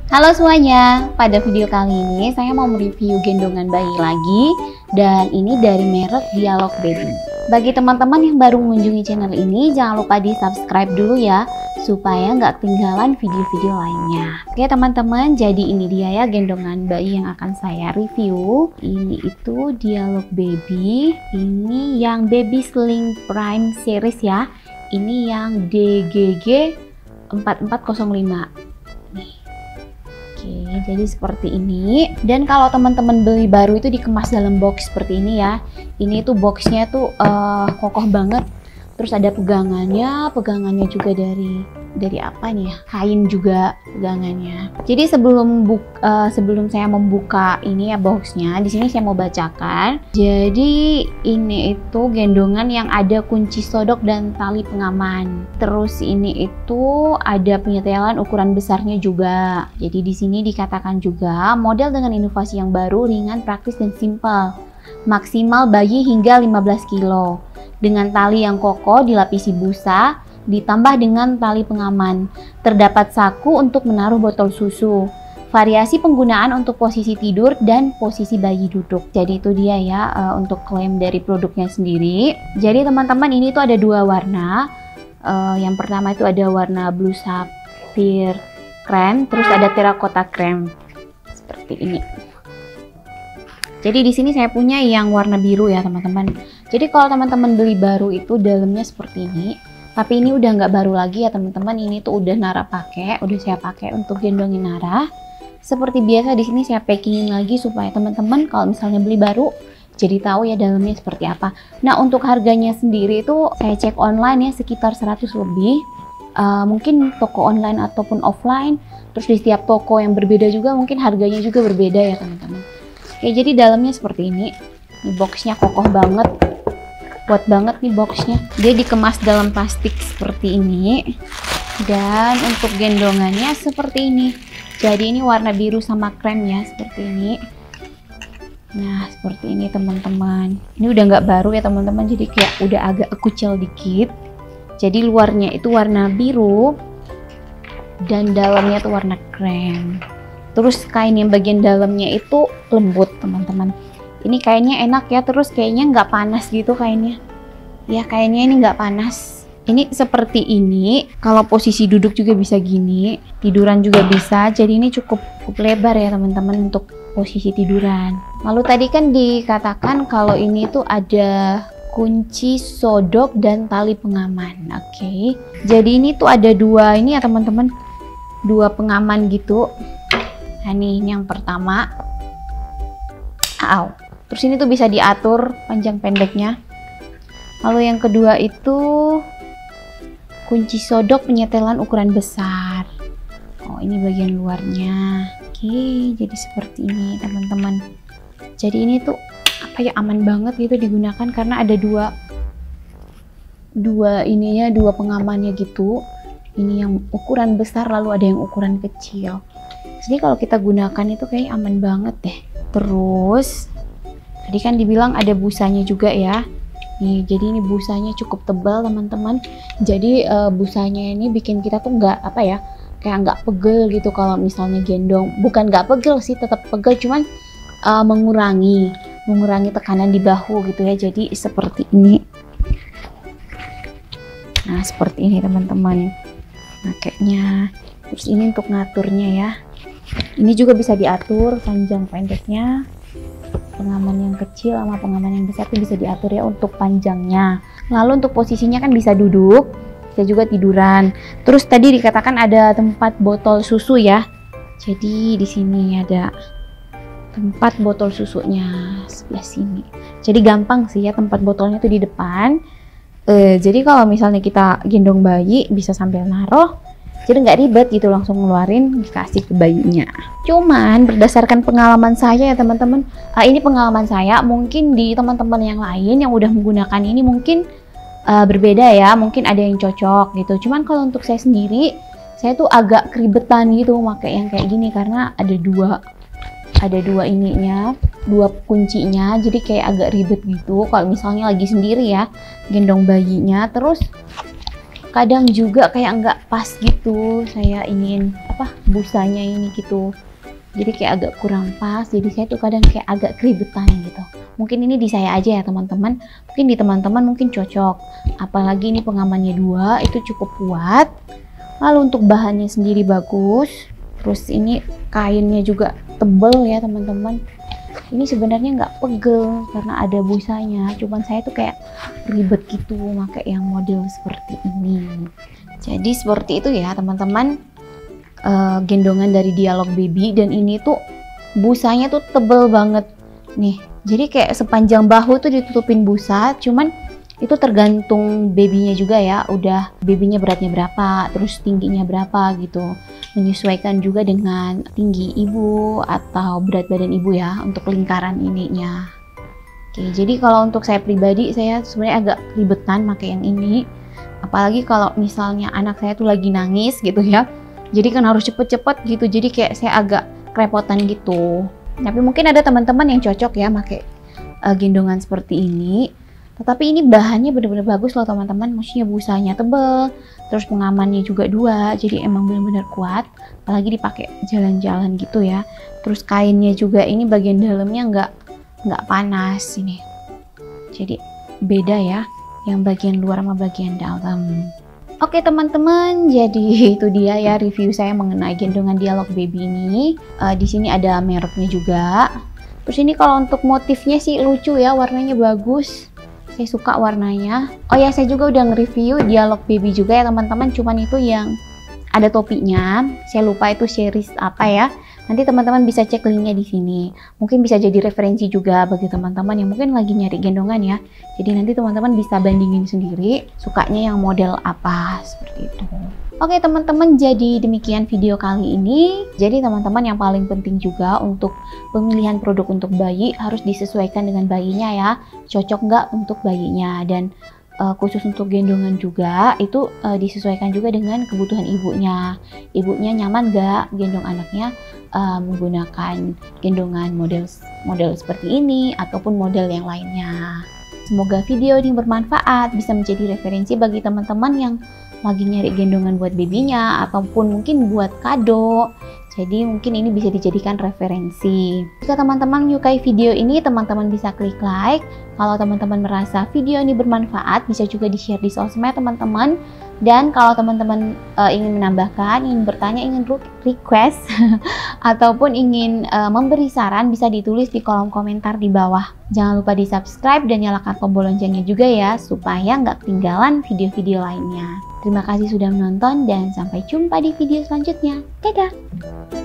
Halo semuanya, pada video kali ini saya mau mereview gendongan bayi lagi dan ini dari merek Dialog Baby. Bagi teman-teman yang baru mengunjungi channel ini, jangan lupa di subscribe dulu ya supaya nggak ketinggalan video-video lainnya. Oke teman-teman, jadi ini dia ya gendongan bayi yang akan saya review. Ini itu Dialog Baby, ini yang Baby Sling Prime series ya. Ini yang DGG 4405. Nih. Oke, jadi seperti ini. Dan kalau teman-teman beli baru itu dikemas dalam box seperti ini ya. Ini tuh boxnya tuh kokoh banget. Terus ada pegangannya juga dari apa nih ya? Kain juga pegangannya. Jadi sebelum saya membuka ini ya boxnya, di sini saya mau bacakan. Jadi ini itu gendongan yang ada kunci sodok dan tali pengaman. Terus ini itu ada penyetelan ukuran besarnya juga. Jadi di sini dikatakan juga model dengan inovasi yang baru, ringan, praktis dan simpel. Maksimal bayi hingga 15 kilo. Dengan tali yang kokoh dilapisi busa, ditambah dengan tali pengaman. Terdapat saku untuk menaruh botol susu. Variasi penggunaan untuk posisi tidur dan posisi bayi duduk. Jadi itu dia ya untuk klaim dari produknya sendiri. Jadi teman-teman ini tuh ada dua warna. Yang pertama itu ada warna blue sapphire krem, terus ada terracotta krem. Seperti ini. Jadi di sini saya punya yang warna biru ya teman-teman. Jadi kalau teman-teman beli baru itu dalamnya seperti ini. Tapi ini udah nggak baru lagi ya teman-teman. Ini tuh udah Nara pakai, udah saya pakai untuk gendongin Nara. Seperti biasa di sini saya packingin lagi supaya teman-teman kalau misalnya beli baru jadi tahu ya dalamnya seperti apa. Nah untuk harganya sendiri itu saya cek online ya sekitar 100 lebih. Mungkin toko online ataupun offline. Terus di setiap toko yang berbeda juga mungkin harganya juga berbeda ya teman-teman. Oke, jadi dalamnya seperti ini. Ini boxnya kokoh banget. Kuat banget nih boxnya. Dia dikemas dalam plastik seperti ini. Dan untuk gendongannya seperti ini. Jadi ini warna biru sama krem ya, seperti ini. Nah, seperti ini teman-teman. Ini udah nggak baru ya teman-teman. Jadi kayak udah agak kucel dikit. Jadi luarnya itu warna biru. Dan dalamnya tuh warna krem. Terus kain yang bagian dalamnya itu lembut teman-teman. Ini kainnya enak ya, terus kayaknya nggak panas gitu kainnya. Ya kainnya ini nggak panas. Ini seperti ini, kalau posisi duduk juga bisa gini, tiduran juga bisa. Jadi ini cukup lebar ya teman-teman untuk posisi tiduran. Lalu tadi kan dikatakan kalau ini tuh ada kunci sodok dan tali pengaman. Oke. Jadi ini tuh ada dua ini ya teman-teman, dua pengaman gitu. Nah ini yang pertama. Terus ini tuh bisa diatur panjang pendeknya. Lalu yang kedua itu kunci sodok penyetelan ukuran besar. Oh ini bagian luarnya. Oke, jadi seperti ini teman-teman. Jadi ini tuh apa ya, aman banget gitu digunakan karena ada dua pengamannya gitu. Ini yang ukuran besar lalu ada yang ukuran kecil. Jadi kalau kita gunakan itu kayak aman banget deh. Terus tadi kan dibilang ada busanya juga ya. Nih, jadi ini busanya cukup tebal teman-teman. Jadi busanya ini bikin kita tuh nggak apa ya, kayak nggak pegel gitu kalau misalnya gendong. Bukan nggak pegel sih, tetap pegel, cuman mengurangi tekanan di bahu gitu ya. Jadi seperti ini. Nah seperti ini teman-teman. Pakainya. Terus ini untuk ngaturnya ya. Ini juga bisa diatur panjang pendeknya. Pengaman yang kecil sama pengaman yang besar itu bisa diatur ya untuk panjangnya. Lalu untuk posisinya kan bisa duduk, bisa juga tiduran. Terus tadi dikatakan ada tempat botol susu ya. Jadi di sini ada tempat botol susunya sebelah sini. Jadi gampang sih ya, tempat botolnya tuh di depan. Jadi kalau misalnya kita gendong bayi bisa sambil naruh. Jadi nggak ribet gitu, langsung ngeluarin dikasih ke bayinya. Cuman berdasarkan pengalaman saya ya teman-teman, ini pengalaman saya, mungkin di teman-teman yang lain yang udah menggunakan ini mungkin berbeda ya, mungkin ada yang cocok gitu. Cuman kalau untuk saya sendiri, saya tuh agak keribetan gitu pakai yang kayak gini karena ada dua ininya, dua kuncinya, jadi kayak agak ribet gitu kalau misalnya lagi sendiri ya gendong bayinya. Terus kadang juga kayak nggak pas gitu, saya ingin busanya ini gitu, jadi kayak agak kurang pas, jadi saya tuh kadang kayak agak keribetan gitu. Mungkin ini di saya aja ya teman-teman, mungkin di teman-teman mungkin cocok, apalagi ini pengamannya 2 itu cukup kuat. Lalu untuk bahannya sendiri bagus, terus ini kainnya juga tebel ya teman-teman. Ini sebenarnya nggak pegel karena ada busanya, cuman saya tuh kayak ribet gitu pakai yang model seperti ini. Jadi seperti itu ya teman-teman, gendongan dari Dialog Baby, dan ini tuh busanya tuh tebel banget nih. Jadi kayak sepanjang bahu tuh ditutupin busa, cuman itu tergantung babynya juga ya, udah babynya beratnya berapa, terus tingginya berapa gitu, menyesuaikan juga dengan tinggi ibu atau berat badan ibu ya untuk lingkaran ininya. Oke, jadi kalau untuk saya pribadi, saya sebenarnya agak ribetan pakai yang ini, apalagi kalau misalnya anak saya tuh lagi nangis gitu ya, jadi kan harus cepet-cepet gitu, jadi kayak saya agak kerepotan gitu. Tapi mungkin ada teman-teman yang cocok ya pakai gendongan seperti ini. Tetapi ini bahannya bener-bener bagus loh teman-teman, maksudnya busanya tebel, terus pengamannya juga 2, jadi emang bener-bener kuat, apalagi dipakai jalan-jalan gitu ya. Terus kainnya juga ini bagian dalamnya nggak panas ini, jadi beda ya, yang bagian luar sama bagian dalam. Oke teman-teman, jadi itu dia ya review saya mengenai gendongan Dialog Baby ini. Di sini ada mereknya juga. Terus ini kalau untuk motifnya sih lucu ya, warnanya bagus. Saya suka warnanya. Oh ya, saya juga udah nge-review Dialog Baby juga ya teman-teman, cuman itu yang ada topinya. Saya lupa itu series apa ya. Nanti teman-teman bisa cek linknya di sini. Mungkin bisa jadi referensi juga bagi teman-teman yang mungkin lagi nyari gendongan ya. Jadi nanti teman-teman bisa bandingin sendiri sukanya yang model apa, seperti itu. Oke teman-teman, jadi demikian video kali ini. Jadi teman-teman, yang paling penting juga untuk pemilihan produk untuk bayi harus disesuaikan dengan bayinya ya, cocok nggak untuk bayinya, dan khusus untuk gendongan juga itu disesuaikan juga dengan kebutuhan ibunya. Ibunya nyaman nggak gendong anaknya menggunakan gendongan model seperti ini ataupun model yang lainnya. Semoga video ini bermanfaat, bisa menjadi referensi bagi teman-teman yang lagi nyari gendongan buat babynya ataupun mungkin buat kado. Jadi mungkin ini bisa dijadikan referensi. Jika teman-teman menyukai video ini, teman-teman bisa klik like. Kalau teman-teman merasa video ini bermanfaat, bisa juga di-share di sosmed teman-teman. Dan kalau teman-teman ingin menambahkan, ingin bertanya, ingin request ataupun ingin memberi saran, bisa ditulis di kolom komentar di bawah. Jangan lupa di subscribe dan nyalakan tombol loncengnya juga ya, supaya nggak ketinggalan video-video lainnya. Terima kasih sudah menonton dan sampai jumpa di video selanjutnya. Dadah!